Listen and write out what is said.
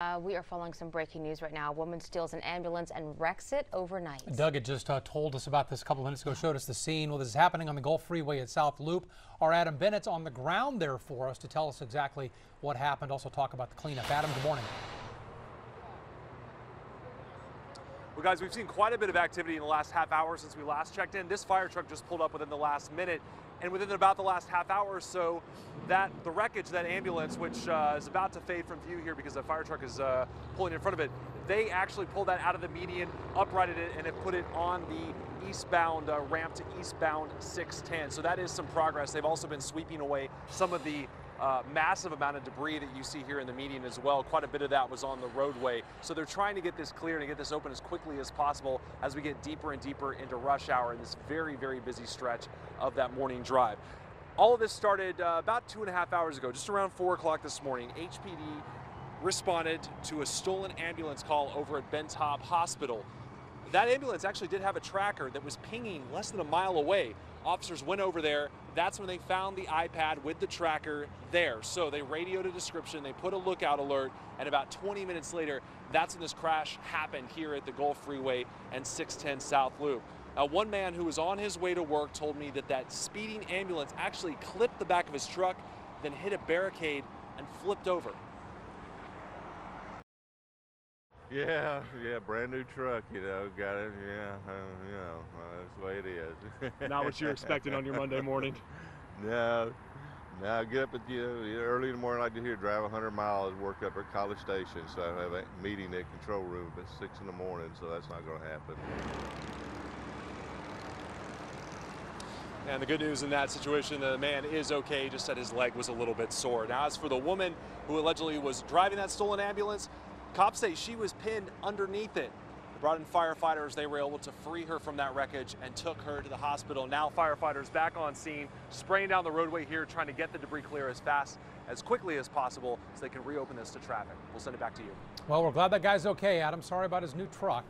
We are following some breaking news right now. A woman steals an ambulance and wrecks it overnight. Doug had just told us about this a couple of minutes ago, showed us the scene. Well, this is happening on the Gulf Freeway at South Loop. Our Adam Bennett's on the ground there for us to tell us exactly what happened. Also talk about the cleanup. Adam, good morning. Well, guys, we've seen quite a bit of activity in the last half hour since we last checked in. This fire truck just pulled up within the last minute, and within about the last half hour or so, the wreckage, that ambulance, which is about to fade from view here because the fire truck is pulling in front of it, they actually pulled that out of the median, uprighted it, and have put it on the eastbound ramp to eastbound 610. So that is some progress. They've also been sweeping away some of the massive amount of debris that you see here in the median as well. Quite a bit of that was on the roadway. So they're trying to get this cleared and get this open as quickly as possible as we get deeper and deeper into rush hour in this very, very busy stretch of that morning drive. All of this started about 2.5 hours ago, just around 4 o'clock this morning. HPD responded to a stolen ambulance call over at Bentop Hospital. That ambulance actually did have a tracker that was pinging less than a mile away. Officers went over there. That's when they found the iPad with the tracker there. So they radioed a description, they put a lookout alert, and about 20 minutes later, that's when this crash happened here at the Gulf Freeway and 610 South Loop. One man who was on his way to work told me that speeding ambulance actually clipped the back of his truck, then hit a barricade and flipped over. Yeah, brand new truck, got it, that's the way it is. Not what you're expecting on your Monday morning. No, I get up at early in the morning, I like to drive 100 miles, work up at College Station, so I have a meeting at control room at 6 in the morning, so that's not going to happen. And the good news in that situation, the man is okay, just said his leg was a little bit sore. Now, as for the woman who allegedly was driving that stolen ambulance, cops say she was pinned underneath it. They brought in firefighters. They were able to free her from that wreckage and took her to the hospital. Now firefighters back on scene, spraying down the roadway here, trying to get the debris clear as quickly as possible so they can reopen this to traffic. We'll send it back to you. Well, we're glad that guy's okay, Adam. Sorry about his new truck.